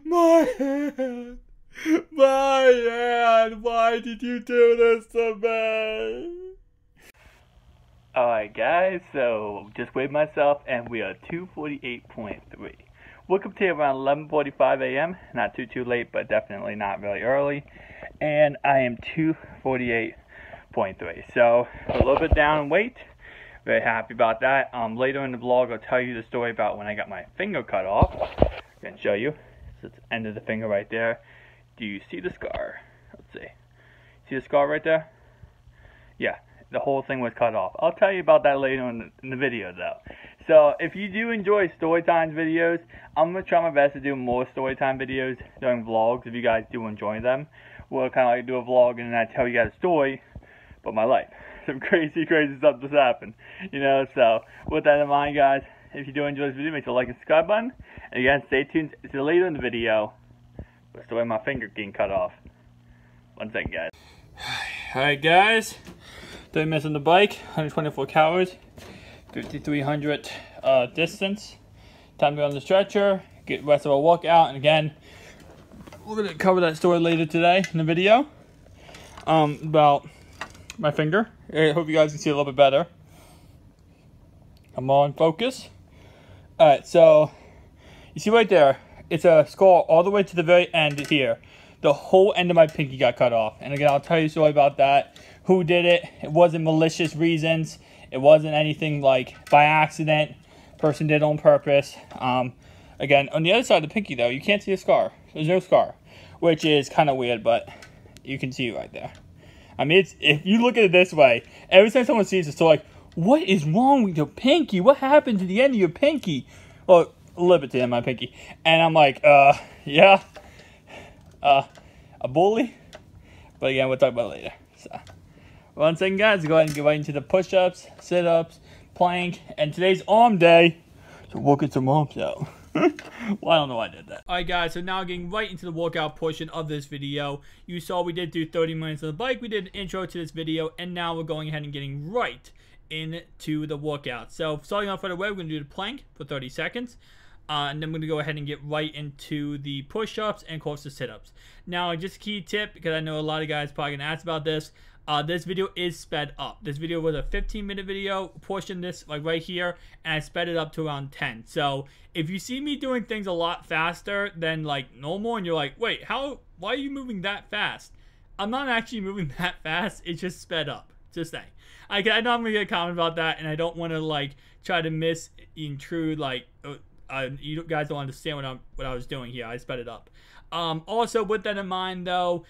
My hand. My hand. Why did you do this to me? Alright guys, so just weighed myself and we are 248.3. Woke up today around 11:45 a.m. Not too late, but definitely not really early. And I am 248.3. So a little bit down in weight. Very happy about that. Later in the vlog, I'll tell you the story about when I got my finger cut off. I'm gonna show you. So it's the end of the finger right there. Do you see the scar? Let's see. See the scar right there? Yeah, the whole thing was cut off. I'll tell you about that later in the video though. So if you do enjoy storytime videos, I'm gonna try my best to do more storytime videos during vlogs. If you guys do enjoy them, we'll kind of like do a vlog and then I tell you guys a story about my life. Some crazy stuff just happened, you know. So with that in mind, guys, if you do enjoy this video, make sure to like and subscribe button. And again, stay tuned to later in the video for the story of my finger getting cut off. 1 second, guys. Alright, guys. 30 minutes on the bike, 124 calories, 5,300 distance. Time to go on the stretcher, get the rest of our workout, and again, we're gonna cover that story later today in the video. About my finger. I hope you guys can see a little bit better. I'm on focus. Alright, so you see right there, it's a scar all the way to the very end here. The whole end of my pinky got cut off. And again, I'll tell you a story about that. Who did it? It wasn't malicious reasons. It wasn't anything like by accident. Person did it on purpose. Again, on the other side of the pinky though, you can't see a scar. There's no scar, which is kind of weird, but you can see it right there. I mean, it's, if you look at it this way, every time someone sees it, it's like, what is wrong with your pinky? What happened to the end of your pinky? Well, a little bit to the end of my pinky. And I'm like, yeah, a bully. But again, we'll talk about it later. So, 1 second, guys, go ahead and get right into the push-ups, sit-ups, plank, and today's arm day. So we'll get some arms out. Well, I don't know why I did that. Alright guys, so now getting right into the workout portion of this video. You saw we did do 30 minutes on the bike. We did an intro to this video, and now we're going ahead and getting right into the workout. So starting off right away, we're going to do the plank for 30 seconds. And then I'm going to go ahead and get right into the push-ups and of course the sit-ups. Now, just a key tip, because I know a lot of guys probably going to ask about this. This video is sped up. This video was a 15-minute video, portion this like right here, and I sped it up to around 10. So if you see me doing things a lot faster than like normal, and you're like, wait, why are you moving that fast? I'm not actually moving that fast. It's just sped up. Just saying. I know I'm gonna get a comment about that, and I don't want to like try to intrude like you guys don't understand what I was doing here. I sped it up. Also, with that in mind, though.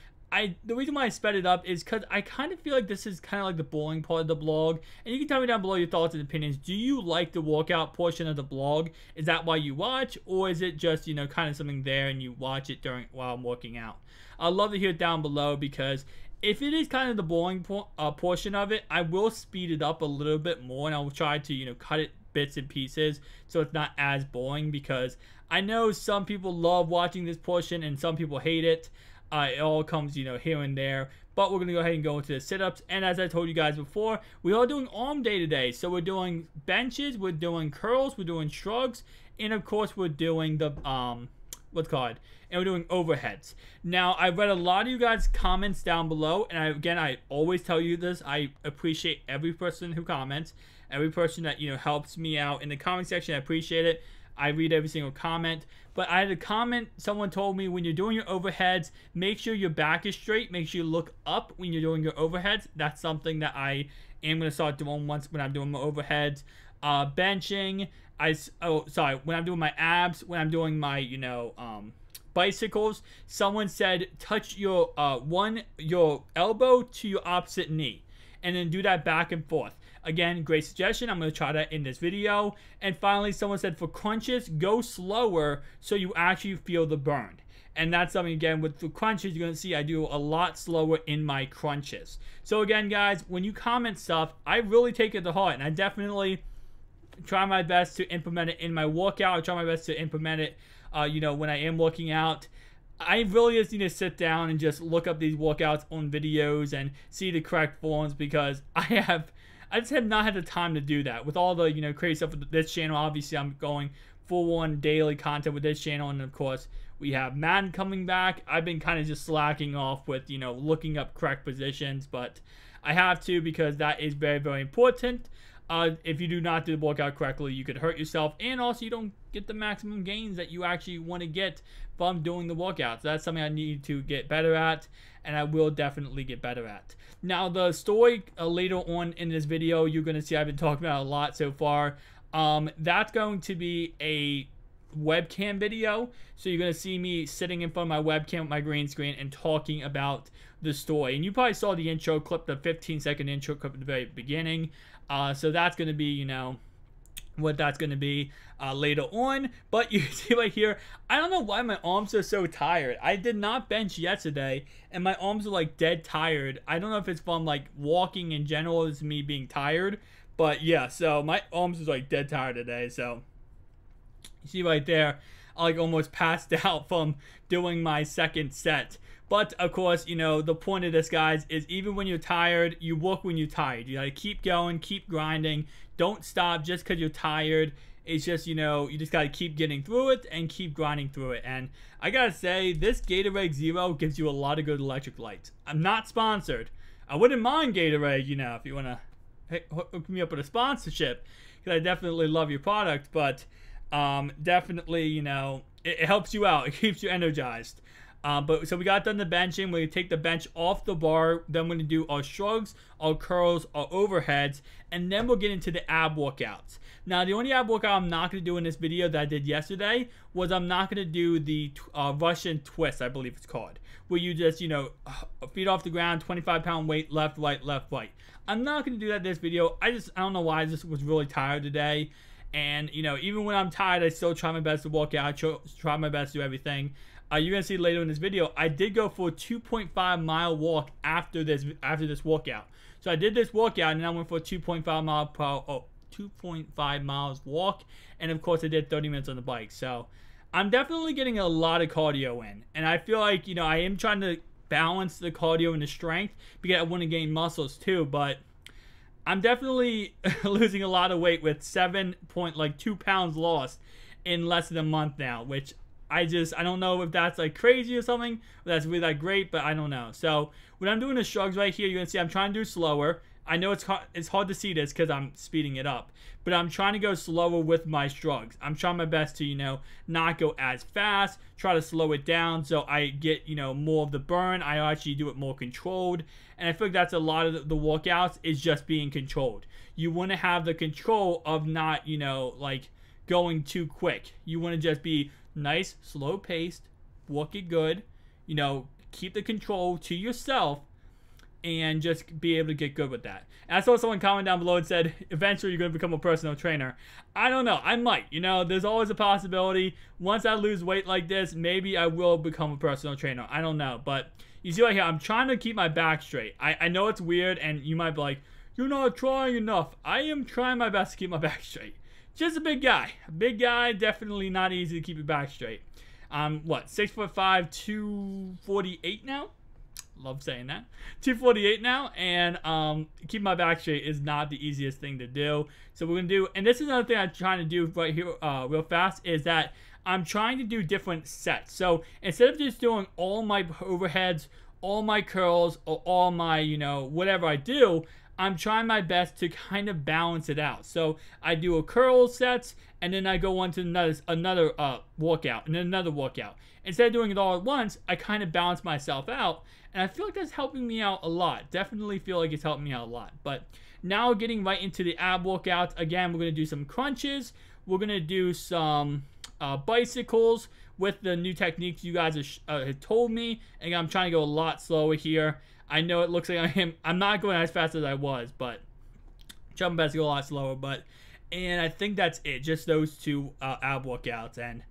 The reason why I sped it up is because I kind of feel like this is kind of like the boring part of the blog. And you can tell me down below your thoughts and opinions. Do you like the workout portion of the blog? Is that why you watch? Or is it just, you know, kind of something there and you watch it while I'm working out? I'd love to hear it down below, because if it is kind of the boring portion of it, I will speed it up a little bit more. And I'll try to, you know, cut it bits and pieces so it's not as boring, because I know some people love watching this portion and some people hate it. It all comes, you know, here and there. But we're going to go ahead and go into the sit-ups. And as I told you guys before, we are doing arm day today. So we're doing benches, we're doing curls, we're doing shrugs, and of course we're doing the, and we're doing overheads. Now, I read a lot of you guys' comments down below. And again, I always tell you this. I appreciate every person who comments. Every person that, you know, helps me out in the comment section. I appreciate it. I read every single comment. But I had a comment, someone told me, when you're doing your overheads, make sure your back is straight. Make sure you look up when you're doing your overheads. That's something that I am going to start doing when I'm doing my overheads. Benching, when I'm doing my abs, when I'm doing my, you know, bicycles, someone said touch your elbow to your opposite knee. And then do that back and forth. Again, great suggestion. I'm going to try that in this video. And finally, someone said for crunches, go slower so you actually feel the burn. And that's something, again, with the crunches, you're going to see I do a lot slower in my crunches. So again, guys, when you comment stuff, I really take it to heart. And I definitely try my best to implement it in my workout. I try my best to implement it, you know, when I am working out. I really just need to sit down and just look up these workouts on videos and see the correct forms, because I just have not had the time to do that with all the, you know, crazy stuff with this channel. Obviously, I'm going full-on daily content with this channel. And of course, we have Madden coming back. I've been kind of just slacking off with, you know, looking up correct positions, but I have to, because that is very, very important. If you do not do the workout correctly, you could hurt yourself, and also you don't get the maximum gains that you actually want to get from doing the workouts. That's something I need to get better at, and I will definitely get better at. Now, the story later on in this video, you're going to see I've been talking about a lot so far. That's going to be a webcam video, so you're going to see me sitting in front of my webcam with my green screen and talking about the story. And you probably saw the intro clip, the 15-second intro clip at the very beginning. So that's going to be, you know, what that's going to be later on. But you see right here, I don't know why my arms are so tired. I did not bench yesterday, and my arms are like dead tired. I don't know if it's from like walking in general, it's me being tired. But yeah, so my arms is like dead tired today. So you see right there, I like almost passed out from doing my second set. But of course, you know, the point of this, guys, is even when you're tired, you work when you're tired. You gotta keep going, keep grinding. Don't stop just because you're tired. It's just, you know, you just gotta keep getting through it and keep grinding through it. And I gotta say, this Gatorade Zero gives you a lot of good electric lights. I'm not sponsored. I wouldn't mind Gatorade, you know, if you wanna hook me up with a sponsorship, because I definitely love your product. But definitely, you know, it helps you out. It keeps you energized. But so we got done the benching. We're going to take the bench off the bar. Then we're going to do our shrugs, our curls, our overheads, and then we'll get into the ab workouts. Now, the only ab workout I'm not going to do in this video that I did yesterday was I'm not going to do the Russian twist, I believe it's called, where you just, you know, feet off the ground, 25-pound weight, left, right, left, right. I'm not going to do that in this video. I don't know why. I just was really tired today. And, you know, even when I'm tired, I still try my best to work out, try my best to do everything. You're going to see later in this video, I did go for a 2.5-mile walk after this workout. So I did this workout, and then I went for a 2.5 miles walk. And, of course, I did 30 minutes on the bike. So I'm definitely getting a lot of cardio in. And I feel like, you know, I am trying to balance the cardio and the strength because I want to gain muscles too. But I'm definitely losing a lot of weight with 7.2 pounds lost in less than a month now, which I don't know if that's like crazy or something, or that's really like great, but I don't know. So when I'm doing the shrugs right here, you're gonna see I'm trying to do slower. I know it's hard to see this because I'm speeding it up, but I'm trying to go slower with my shrugs. I'm trying my best to, you know, not go as fast, try to slow it down so I get, you know, more of the burn. I actually do it more controlled, and I feel like that's a lot of the workouts is just being controlled. You want to have the control of not, you know, like going too quick. You want to just be nice, slow paced, work it good, you know, keep the control to yourself, and just be able to get good with that. And I saw someone comment down below and said, eventually you're going to become a personal trainer. I don't know. I might. You know, there's always a possibility. Once I lose weight like this, maybe I will become a personal trainer. I don't know. But you see right here, I'm trying to keep my back straight. I know it's weird, and you might be like, you're not trying enough. I am trying my best to keep my back straight. Just a big guy. A big guy, definitely not easy to keep your back straight. I'm, 6'5", 248 now? Love saying that. 248 now, and keep my back straight is not the easiest thing to do. So we're going to do, and this is another thing I'm trying to do right here real fast, is that I'm trying to do different sets. So instead of just doing all my overheads, all my curls, or all my, you know, whatever I do, I'm trying my best to kind of balance it out. So I do a curl sets, and then I go on to another workout, and then another workout. Instead of doing it all at once, I kind of balance myself out, and I feel like that's helping me out a lot. Definitely feel like it's helping me out a lot. But now getting right into the ab workouts. Again, we're going to do some crunches. We're going to do some bicycles with the new techniques you guys have told me. And I'm trying to go a lot slower here. I know it looks like I'm not going as fast as I was, but I'm trying my best to go a lot slower. And I think that's it. Just those two ab workouts, and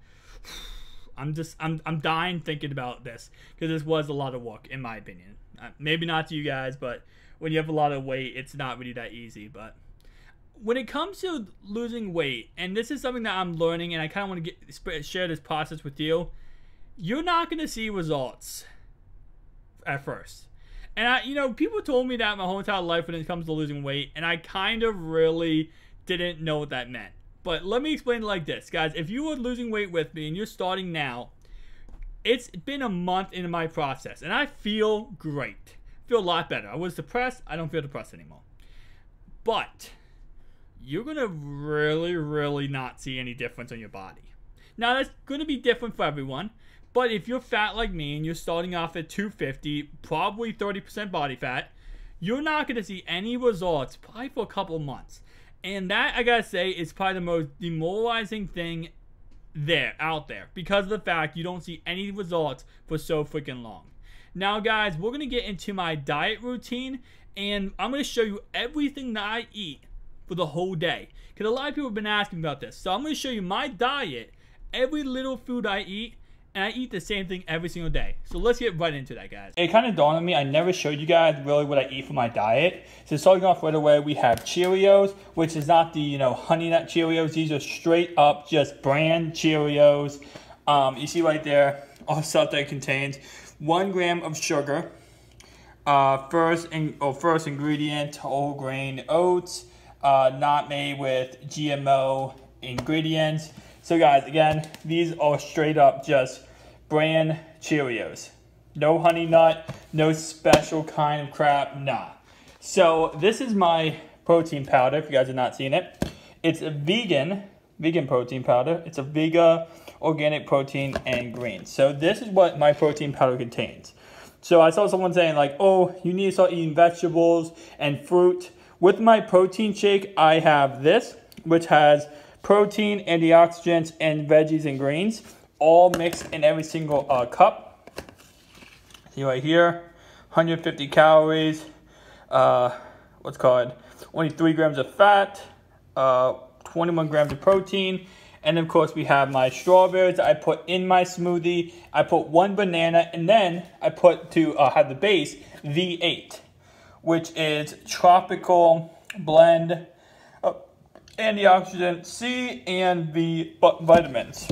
I'm dying thinking about this because this was a lot of work in my opinion. Maybe not to you guys, but when you have a lot of weight, it's not really that easy. But when it comes to losing weight, and this is something that I'm learning, and I kind of want to share this process with you, you're not going to see results at first. And you know, people told me that my whole entire life when it comes to losing weight, and I kind of really didn't know what that meant. But let me explain it like this, guys. If you were losing weight with me and you're starting now, it's been a month into my process, and I feel great. I feel a lot better. I was depressed. I don't feel depressed anymore. But you're going to really, really not see any difference on your body. Now, that's going to be different for everyone. But if you're fat like me and you're starting off at 250, probably 30% body fat, you're not going to see any results probably for a couple months. And that, I got to say, is probably the most demoralizing thing out there. Because of the fact you don't see any results for so freaking long. Now, guys, we're going to get into my diet routine. And I'm going to show you everything that I eat for the whole day. Because a lot of people have been asking about this. So I'm going to show you my diet, every little food I eat. And I eat the same thing every single day. So let's get right into that, guys. It kind of dawned on me, I never showed you guys really what I eat for my diet. So starting off right away, we have Cheerios, which is not the, Honey Nut Cheerios. These are straight up just brand Cheerios. You see right there, all the stuff that it contains. 1 gram of sugar. First ingredient, whole grain oats. Not made with GMO ingredients. So guys, again, these are straight up just brand Cheerios. No honey nut, no special kind of crap, nah. So this is my protein powder, if you guys have not seen it. It's a vegan protein powder. It's a Vega organic protein and greens. So this is what my protein powder contains. So I saw someone saying like, oh, you need to start eating vegetables and fruit. With my protein shake, I have this, which has protein, antioxidants, and veggies and greens, all mixed in every single cup. See right here, 150 calories, only 3 grams of fat, 21 grams of protein, and of course we have my strawberries I put in my smoothie. I put 1 banana, and then I put to have the base V8, which is tropical blend antioxidant C and B vitamins.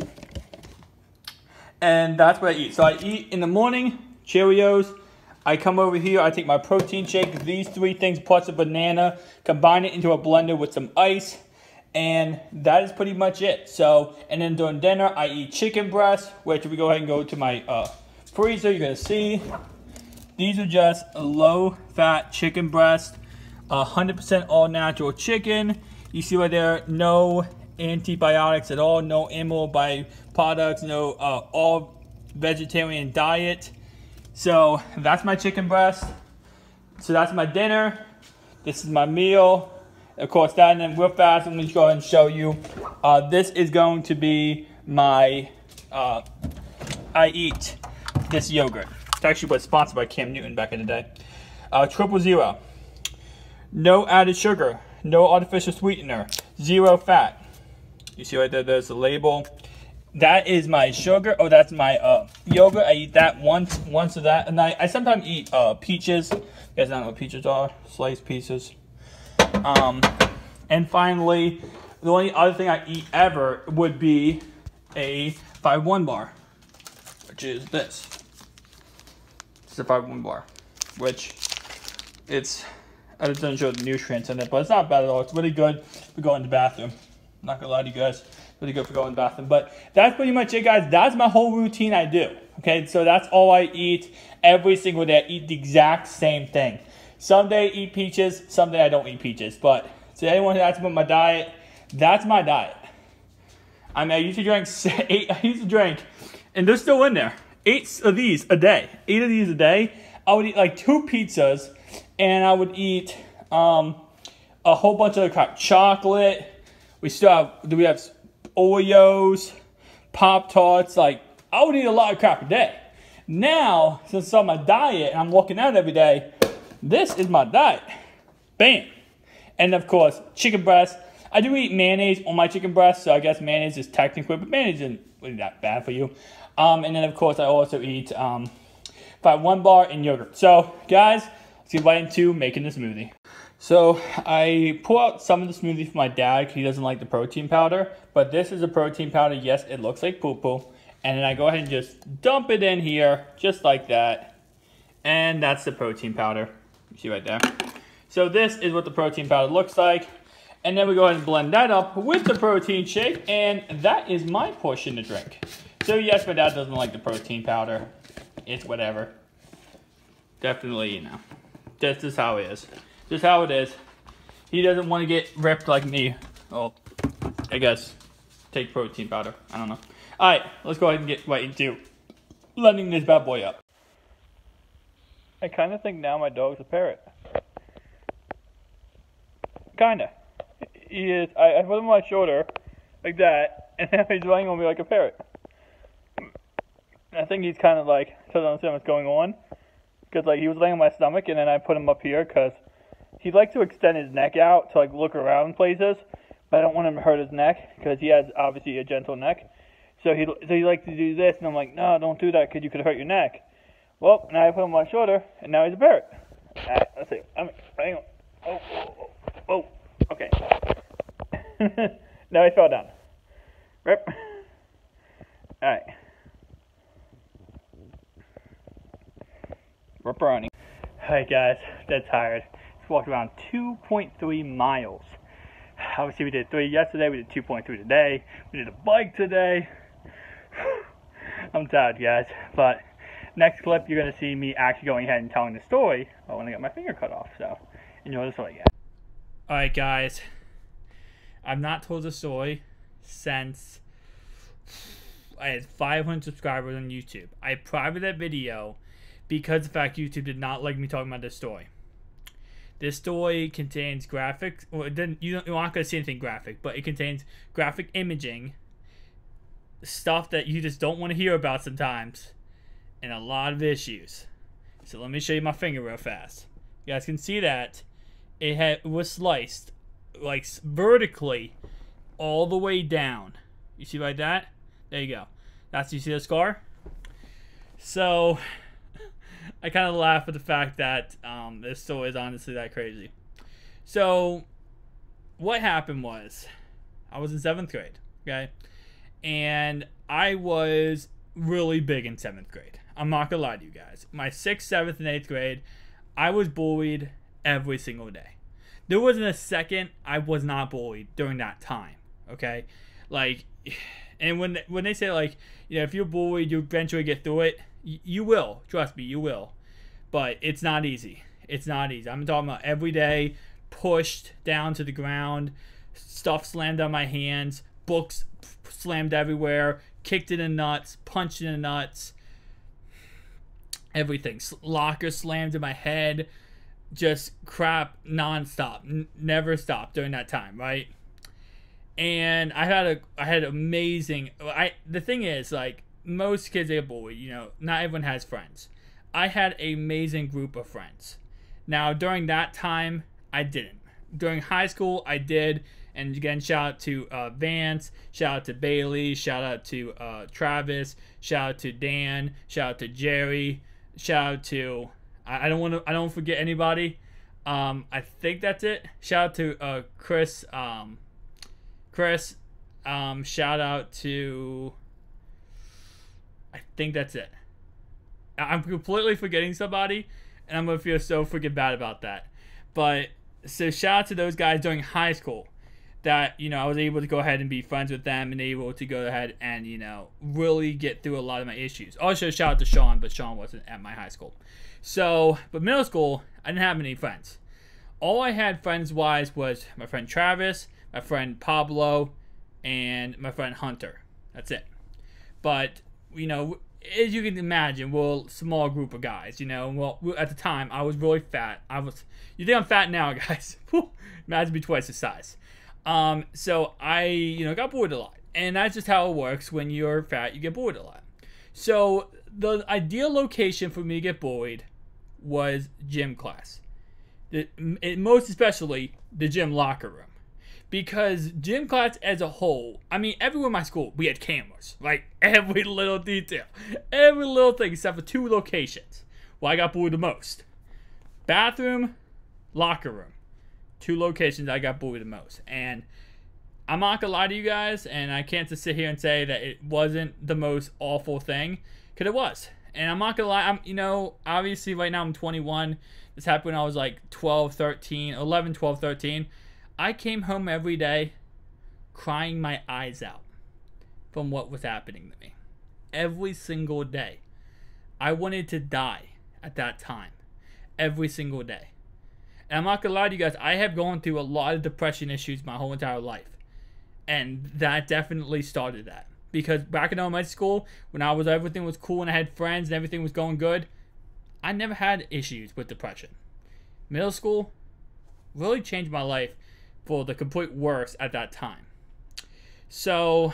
And that's what I eat. So I eat in the morning, Cheerios. I come over here, I take my protein shake, these 3 things plus a banana, combine it into a blender with some ice, and that is pretty much it. So, and then during dinner, I eat chicken breast, which if we go ahead and go to my freezer, you're gonna see, these are just low-fat chicken breast, 100% all-natural chicken. You see right there, no antibiotics at all, no animal byproducts, no all vegetarian diet. So that's my chicken breast. So that's my dinner. This is my meal. Of course, that and then real fast, I'm going to go ahead and show you. This is going to be my, I eat this yogurt. It's actually was sponsored by Cam Newton back in the day. 000. No added sugar. No artificial sweetener, 0 fat. You see right there, there's the label. That is my sugar. Oh, that's my yogurt. I eat that once of that. And I sometimes eat peaches. You guys don't know what peaches are, sliced pieces. And finally, the only other thing I eat ever would be a 5-1 bar, which is this. It's a 5-1 bar, which it's, I just don't show the nutrients in it, but it's not bad at all. It's really good for going to the bathroom. I'm not gonna lie to you guys. Really good for going to the bathroom. But that's pretty much it, guys. That's my whole routine I do. Okay, so that's all I eat every single day. I eat the exact same thing. Some day I eat peaches, some day I don't eat peaches. But to anyone who asks about my diet, that's my diet. I mean, I used to drink, and they're still in there, 8 of these a day. 8 of these a day. I would eat like 2 pizzas, and I would eat a whole bunch of crap. Chocolate. We have Oreos, Pop-Tarts. Like, I would eat a lot of crap a day. Now, since it's on my diet and I'm working out every day, this is my diet. Bam. And of course, chicken breast. I do eat mayonnaise on my chicken breast, so I guess mayonnaise is technically, but mayonnaise isn't really that bad for you. And then of course, I also eat 5-1 bar and yogurt. So guys, let's get right into making the smoothie. So I pour out some of the smoothie for my dad because he doesn't like the protein powder. But this is a protein powder. Yes, it looks like poo-poo. And then I go ahead and just dump it in here, just like that. And that's the protein powder. You see right there. So this is what the protein powder looks like. And then we go ahead and blend that up with the protein shake, and that is my portion to drink. So yes, my dad doesn't like the protein powder. It's whatever. Definitely, you know, this is how it is. Just how it is. He doesn't want to get ripped like me. Well, I guess take protein powder. I don't know. Alright, let's go ahead and get right into blending this bad boy up. I kind of think now my dog's a parrot. Kinda. He is. I put him on my shoulder like that, and now he's laying on me like a parrot. I think he's kind of like doesn't understand what's going on, because like he was laying on my stomach, and then I put him up here because he likes to extend his neck out to like look around places, but I don't want him to hurt his neck because he has obviously a gentle neck. So he likes to do this, and I'm like, no, don't do that because you could hurt your neck. Well, now I put him on my shoulder, and now he's a parrot. Alright, let's see. Hang on. Oh, okay. Now he fell down. Rip. Alright. Ripperoni. Alright guys, dead tired. Just walked around 2.3 miles. Obviously we did 3 yesterday, we did 2.3 today. We did a bike today. I'm tired guys, but next clip you're going to see me actually going ahead and telling the story about when I got my finger cut off. So, enjoy the story guys. Alright guys, I've not told the story since I had 500 subscribers on YouTube. I privated that video because of the fact YouTube did not like me talking about this story. This story contains graphics. Well, you're not going to see anything graphic, but it contains graphic imaging, stuff that you just don't want to hear about sometimes, and a lot of issues. So let me show you my finger real fast. You guys can see that it was sliced like vertically all the way down. You see like that? There you go. You see the scar? So I kind of laugh at the fact that this story is honestly that crazy. So what happened was I was in 7th grade, okay? And I was really big in 7th grade. I'm not gonna lie to you guys. My 6th, 7th, and 8th grade, I was bullied every single day. There wasn't a second I was not bullied during that time, okay? Like, and when they say, like, you know, if you're bullied, you eventually get through it, you will. Trust me, you will. But it's not easy. It's not easy. I'm talking about every day, pushed down to the ground, stuff slammed on my hands, books slammed everywhere, kicked in the nuts, punched in the nuts, everything. Locker slammed in my head, just crap nonstop, never stopped during that time, right? And I had amazing. The thing is, like, most kids get bullied, you know, not everyone has friends. I had an amazing group of friends. Now, during that time, I didn't. During high school, I did. And again, shout out to Vance, shout out to Bailey, shout out to Travis, shout out to Dan, shout out to Jerry, shout out to I don't forget anybody. I think that's it. Shout out to Chris. Shout out to. I think that's it. I'm completely forgetting somebody, and I'm gonna feel so freaking bad about that. But so shout out to those guys during high school that, you know, I was able to go ahead and be friends with them and able to go ahead and, you know, really get through a lot of my issues. Also shout out to Sean, but Sean wasn't at my high school. So, but middle school, I didn't have any friends. All I had friends-wise was my friend Travis, my friend Pablo, and my friend Hunter. That's it. But, you know, as you can imagine, we're a small group of guys, you know. Well, at the time, I was really fat. You think I'm fat now, guys. Imagine me twice the size. So I, you know, got bullied a lot. And that's just how it works. When you're fat, you get bullied a lot. So the ideal location for me to get bullied was gym class. Most especially the gym locker room. Because gym class as a whole, I mean, everywhere in my school, we had cameras. Like, every little detail. Every little thing except for 2 locations where I got bullied the most. Bathroom, locker room. 2 locations I got bullied the most. And I'm not gonna lie to you guys, and I can't just sit here and say that it wasn't the most awful thing, because it was. And I'm not gonna lie, you know, obviously right now I'm 21. This happened when I was like 12, 13, 11, 12, 13. I came home every day crying my eyes out from what was happening to me. Every single day. I wanted to die at that time. Every single day. And I'm not gonna lie to you guys, I have gone through a lot of depression issues my whole entire life. And that definitely started that. Because back in elementary school, when everything was cool and I had friends and everything was going good, I never had issues with depression. Middle school really changed my life for the complete worst at that time. So,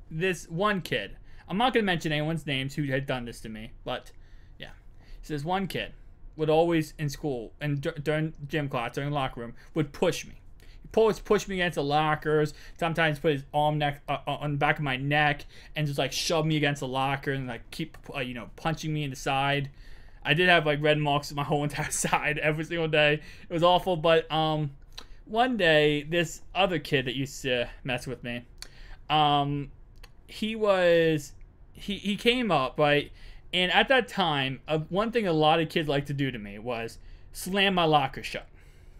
this one kid, I'm not going to mention anyone's names who had done this to me, but yeah. So this one kid would always in school and during gym class, during the locker room, would push me. He'd always push me against the lockers, sometimes put his arm on the back of my neck and just like shove me against the locker and like keep, punching me in the side. I did have like red marks on my whole entire side every single day. It was awful, but one day this other kid that used to mess with me, he came up, right? And at that time, one thing a lot of kids like to do to me was slam my locker shut.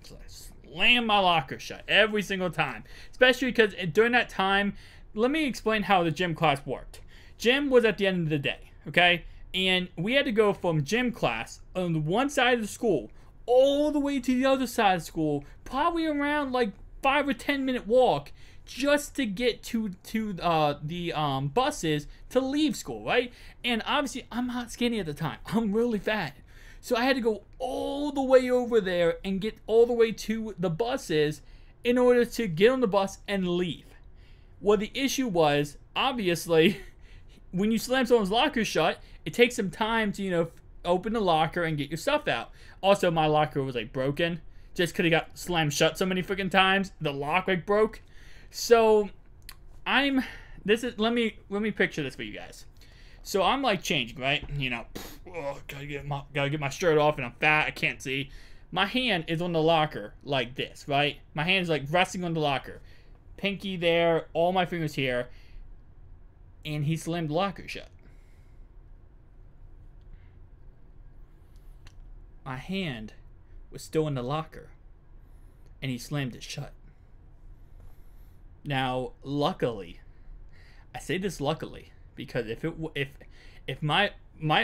So slam my locker shut every single time. Especially because during that time, let me explain how the gym class worked. Gym was at the end of the day, okay? And we had to go from gym class on one side of the school all the way to the other side of school, probably around like 5 or 10 minute walk, just to get to the buses to leave school, right? And obviously, I'm not skinny at the time. I'm really fat. So I had to go all the way over there and get all the way to the buses in order to get on the bus and leave. Well, the issue was, obviously, when you slam someone's locker shut, it takes some time to, open the locker and get your stuff out. Also, my locker was, like, broken. Just because it got slammed shut so many freaking times, the lock, like, broke. So, let me picture this for you guys. So, I'm, like, changing, right? Gotta get my shirt off, and I'm fat, I can't see. My hand is on the locker like this, right? My hand is, like, resting on the locker. Pinky there, all my fingers here. And he slammed the locker shut. My hand was still in the locker, and he slammed it shut. Now, luckily, I say this luckily because if my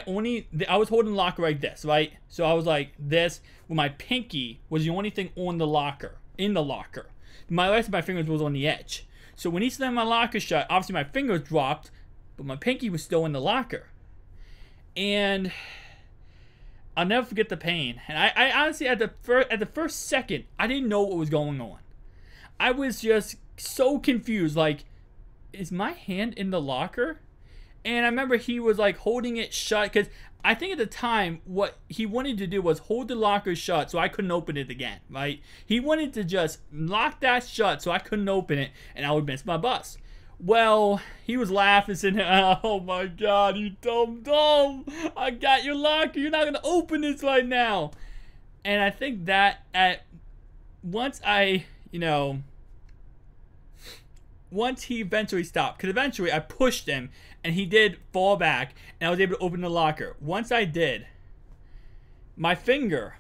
only, I was holding the locker like this, right? So I was like this, where my pinky was the only thing on the locker, in the locker. My rest of my fingers was on the edge. So when he slammed my locker shut, obviously my fingers dropped, but my pinky was still in the locker. And I'll never forget the pain. And I honestly, at the first second, I didn't know what was going on. I was just so confused. Like, is my hand in the locker? And I remember he was like holding it shut, because I think at the time what he wanted to do was hold the locker shut so I couldn't open it again, right? He wanted to just lock that shut so I couldn't open it and I would miss my bus. Well, he was laughing, saying, "Oh my God, you dumb. I got your locker. You're not going to open this right now." And I think that once he eventually stopped, because eventually I pushed him and he did fall back and I was able to open the locker. Once I did, my finger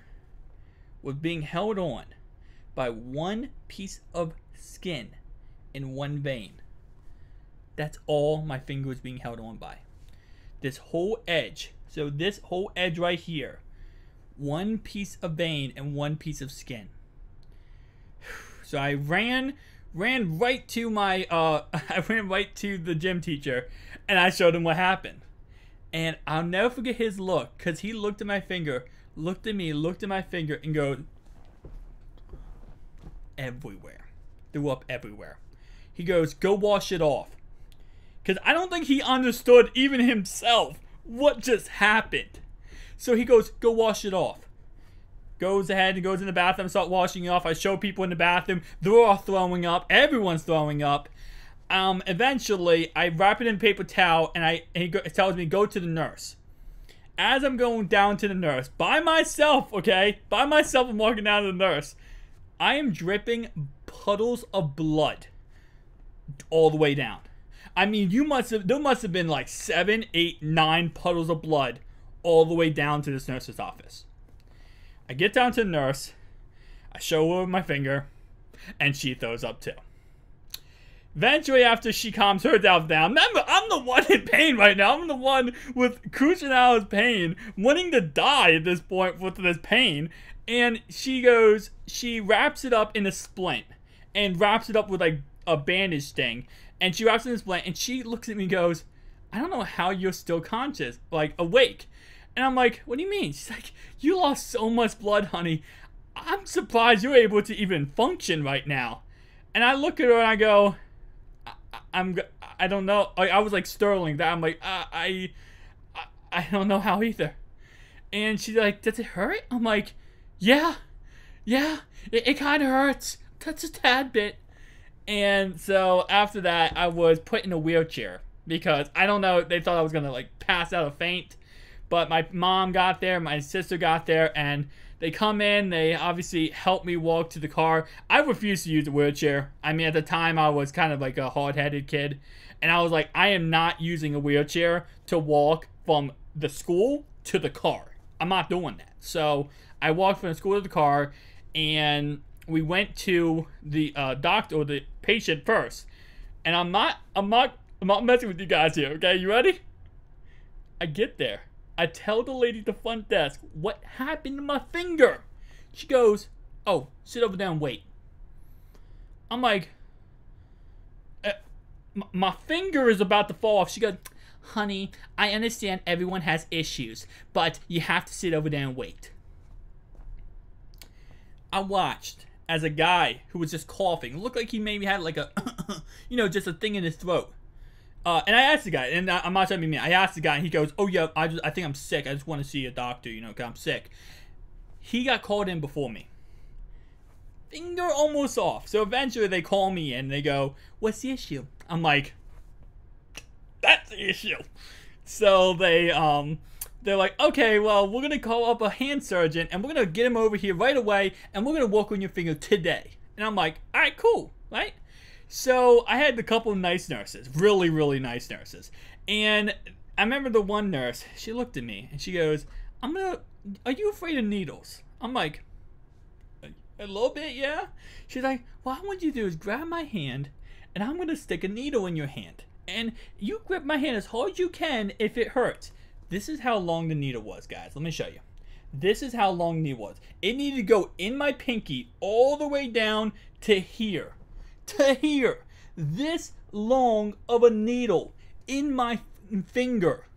was being held on by one piece of skin in one vein. That's all my finger was being held on by. This whole edge. So this whole edge right here. One piece of vein and one piece of skin. So I ran right to my I ran right to the gym teacher and I showed him what happened. And I'll never forget his look, because he looked at my finger, looked at me, looked at my finger, and goes, everywhere. Threw up everywhere. He goes, "Go wash it off." Because I don't think he understood, even himself, what just happened. So he goes, "Go wash it off." Goes ahead and goes in the bathroom and start washing it off. I show people in the bathroom. They're all throwing up. Everyone's throwing up. Eventually, I wrap it in paper towel and he tells me, "Go to the nurse." As I'm going down to the nurse, by myself, okay? By myself, I'm walking down to the nurse. I am dripping puddles of blood all the way down. I mean, there must have been like 7, 8, 9 puddles of blood all the way down to this nurse's office. I get down to the nurse. I show her my finger. And she throws up too. Eventually, after she calms herself down, remember, I'm the one in pain right now. I'm the one with crucial hours pain, wanting to die at this point with this pain. And she wraps it up in a splint and wraps it up with like a bandage thing. And she wraps it in a splint and she looks at me and goes, I don't know how you're still conscious, like awake. And I'm like, what do you mean? She's like, you lost so much blood, honey. I'm surprised you're able to even function right now. And I look at her and I go, I don't know. I was like sterling that. I'm like, I don't know how either. And she's like, does it hurt? I'm like, yeah, it kind of hurts. That's a tad bit. And so after that, I was put in a wheelchair because I don't know. They thought I was gonna like pass out or faint, but my mom got there, my sister got there, and they come in. They obviously helped me walk to the car. I refused to use the wheelchair. I mean, at the time, I was kind of like a hard-headed kid, and I was like, I am not using a wheelchair to walk from the school to the car. I'm not doing that. So I walked from the school to the car, and we went to the doctor or the patient first. And I'm not messing with you guys here, okay? You ready? I get there. I tell the lady at the front desk what happened to my finger. She goes, oh, sit over there and wait. I'm like, my finger is about to fall off. She goes, honey, I understand everyone has issues, but you have to sit over there and wait. I watched as a guy who was just coughing. It looked like he maybe had like a, just a thing in his throat. And I asked the guy, and I'm not trying to be mean. I asked the guy, and he goes, oh yeah, I think I'm sick. I just want to see a doctor, because I'm sick. He got called in before me. Finger almost off. So eventually they call me in, and they go, what's the issue? I'm like, that's the issue. So they're like, okay, well, we're going to call up a hand surgeon, and we're going to get him over here right away, and we're going to work on your finger today. And I'm like, all right, cool, right? So I had a couple of nice nurses, really, really nice nurses. And I remember the one nurse, she looked at me, and she goes, are you afraid of needles? I'm like, a little bit, yeah. She's like, what I want you to do is grab my hand, and I'm going to stick a needle in your hand. And you grip my hand as hard as you can if it hurts. This is how long the needle was, guys. Let me show you. This is how long the needle was. It needed to go in my pinky all the way down to here. To here. This long of a needle in my finger.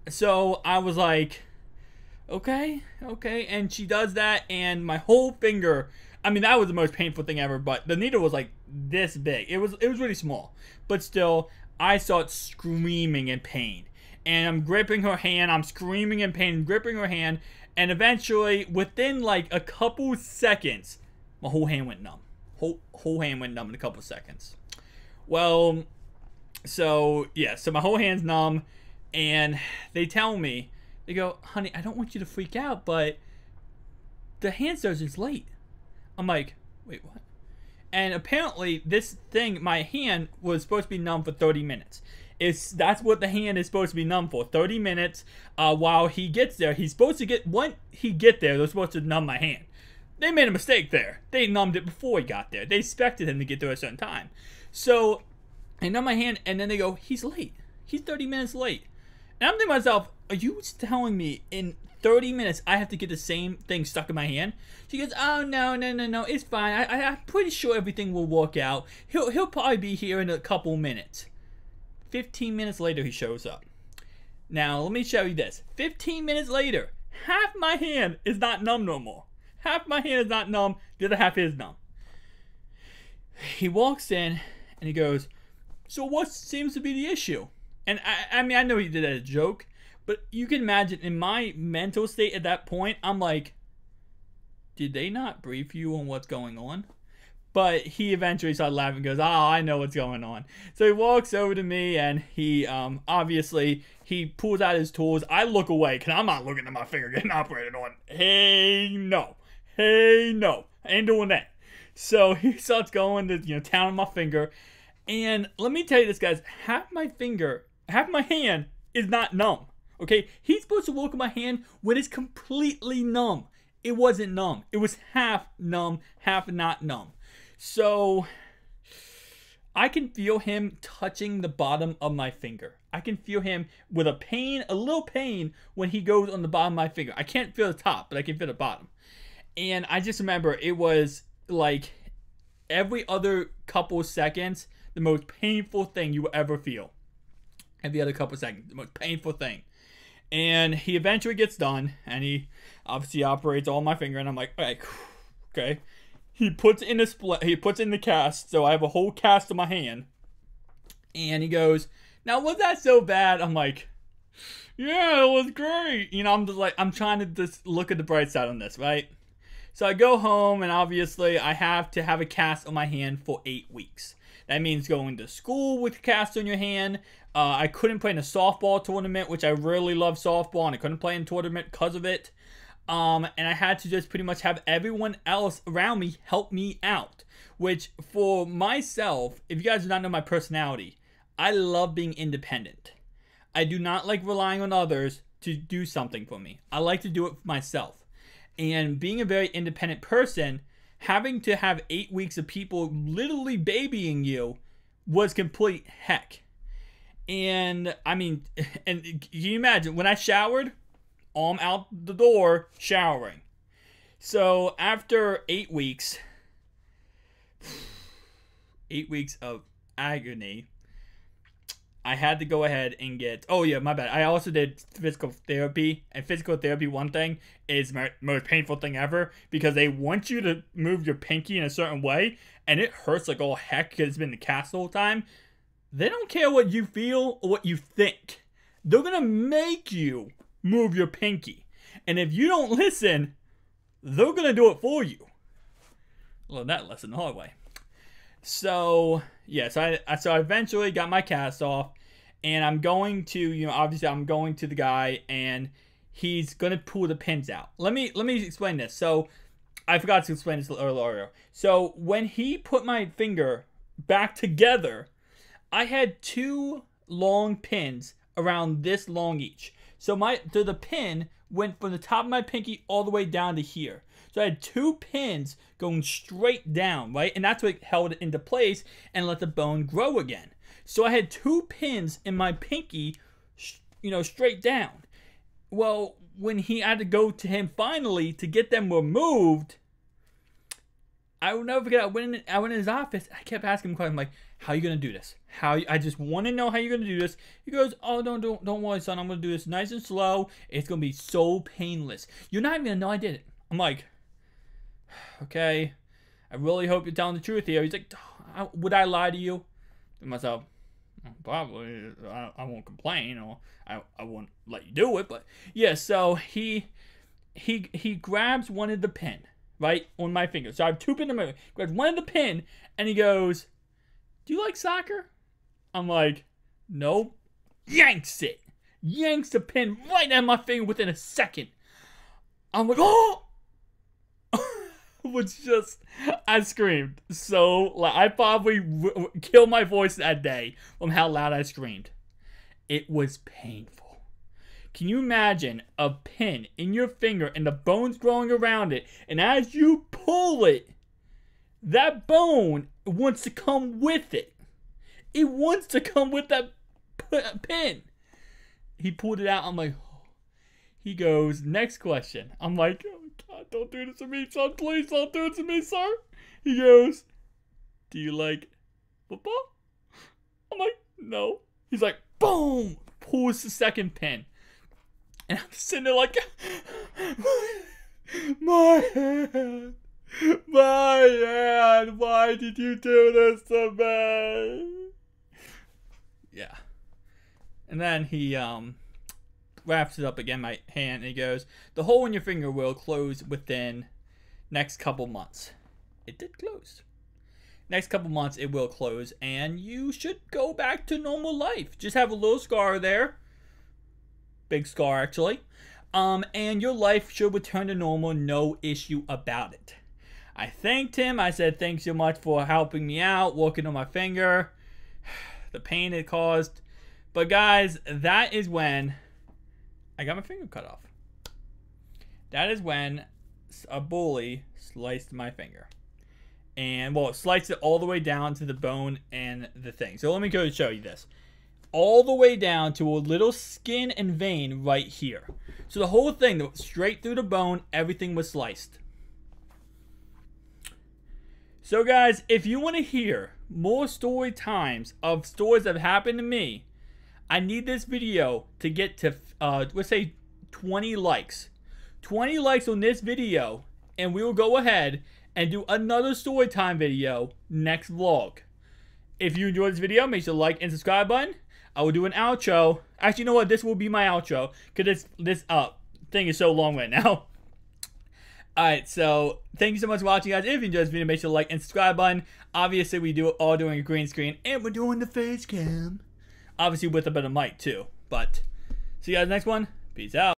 So I was like, okay. And she does that, and my whole finger, I mean, that was the most painful thing ever, but the needle was like this big. It was really small. But still, I start screaming in pain. And I'm gripping her hand. I'm screaming in pain, gripping her hand. And eventually, within like a couple seconds, my whole hand went numb. Whole hand went numb in a couple seconds. Well, so yeah, so my whole hand's numb. And they tell me, they go, honey, I don't want you to freak out, but the hand surgeon's late. I'm like, wait, what? And apparently this thing, my hand was supposed to be numb for 30 minutes. That's what the hand is supposed to be numb for, 30 minutes while he gets there. He's supposed to get, once he get there, they're supposed to numb my hand. They made a mistake there. They numbed it before he got there. They expected him to get there at a certain time. So they numb my hand, and then they go, he's late. He's 30 minutes late. And I'm thinking to myself, are you telling me in 30 minutes I have to get the same thing stuck in my hand? She goes, oh, no, it's fine. I'm pretty sure everything will work out. He'll probably be here in a couple minutes. 15 minutes later, he shows up. Now, let me show you this. 15 minutes later, half my hand is not numb no more. Half my hand is not numb. The other half is numb. He walks in, and he goes, so what seems to be the issue? And I mean, I know he did that as a joke, but you can imagine in my mental state at that point, I'm like, did they not brief you on what's going on? But he eventually started laughing and goes, oh, I know what's going on. So he walks over to me, and he, obviously, he pulls out his tools. I look away, because I'm not looking at my finger getting operated on. Hey, no. I ain't doing that. So he starts going to, town on my finger. And let me tell you this, guys. Half my hand is not numb. Okay? He's supposed to work on my hand when it's completely numb. it wasn't numb. It was half numb, half not numb. So I can feel him touching the bottom of my finger. I can feel him with a pain, a little pain, when he goes on the bottom of my finger. I can't feel the top, but I can feel the bottom. And I just remember it was like every other couple seconds, the most painful thing you will ever feel. Every other couple seconds, the most painful thing. And he eventually gets done, and he obviously operates all my finger, and I'm like, okay. He puts in the cast, so I have a whole cast on my hand. And he goes, now was that so bad? I'm like, yeah, it was great. You know, I'm just like, I'm trying to just look at the bright side on this, right? So I go home, and obviously I have to have a cast on my hand for 8 weeks. That means going to school with a cast on your hand. I couldn't play in a softball tournament, which I really love softball, and I couldn't play in a tournament because of it. And I had to just pretty much have everyone else around me help me out. Which, for myself, if you guys do not know my personality, I love being independent. I do not like relying on others to do something for me. I like to do it for myself. And being a very independent person, having to have 8 weeks of people literally babying you was complete heck. And, I mean, and can you imagine, when I showered, I'm out the door showering. So, after 8 weeks, 8 weeks of agony, I had to go ahead and get, oh yeah, my bad. I also did physical therapy, and physical therapy, one thing, is the most painful thing ever, because they want you to move your pinky in a certain way, and it hurts like all heck because it's been the cast the whole time. They don't care what you feel or what you think. They're gonna make you move your pinky. And if you don't listen, they're gonna do it for you. I learned that lesson the hard way. So, yeah, so I eventually got my cast off, and I'm going to, you know, obviously I'm going to the guy, and he's gonna pull the pins out. Let me explain this. So, I forgot to explain this earlier. So, when he put my finger back together, I had 2 long pins around this long each. So the pin went from the top of my pinky all the way down to here. So I had 2 pins going straight down, right? And that's what held it into place and let the bone grow again. So I had 2 pins in my pinky, you know, straight down. Well, when he had to go to him finally to get them removed, I will never forget. I went in his office. I kept asking him questions. I'm like, how are you going to do this? I just want to know how you're going to do this. He goes, oh, don't worry, son. I'm going to do this nice and slow. It's going to be so painless. You're not even going to know I did it. I'm like, okay. I really hope you're telling the truth here. He's like, would I lie to you? To myself, probably. I won't complain, or I won't let you do it. But yeah, so he grabs one of the pin, right, on my finger. So I have 2 pins in my finger. Grabs one of the pin, and he goes, do you like soccer? I'm like, no. Yanks it. Yanks the pin right out of my finger within a second. I'm like, oh! Which just, I screamed. So, like, I probably killed my voice that day from how loud I screamed. It was painful. Can you imagine a pin in your finger and the bones growing around it, and as you pull it, that bone wants to come with it. It wants to come with that pin. He pulled it out. I'm like, oh. He goes, next question. I'm like, oh God, don't do this to me, son. Please don't do it to me, sir. He goes, do you like football? I'm like, no. He's like, boom. Pulls the second pin. And I'm sitting there like, my hand. My hand, why did you do this to me? Yeah. And then he wraps it up again, my hand, and he goes, the hole in your finger will close within next couple months. It did close. Next couple months it will close, and you should go back to normal life. Just have a little scar there. Big scar, actually. And your life should return to normal, no issue about it. I thanked him. I said, thanks so much for helping me out, working on my finger, the pain it caused. But guys, that is when I got my finger cut off. That is when a bully sliced my finger. And, well, it sliced it all the way down to the bone and the thing. So let me go show you this. All the way down to a little skin and vein right here. So the whole thing, straight through the bone, everything was sliced. So guys, if you want to hear more story times of stories that have happened to me, I need this video to get to, let's say, 20 likes. 20 likes on this video, and we will go ahead and do another story time video next vlog. If you enjoyed this video, make sure to like and subscribe button. I will do an outro. Actually, you know what? This will be my outro because this thing is so long right now. Alright, so thank you so much for watching, guys. If you enjoyed this video, make sure to like and subscribe button. Obviously, we do all doing a green screen, and we're doing the face cam. Obviously, with a better mic too. But see you guys next one. Peace out.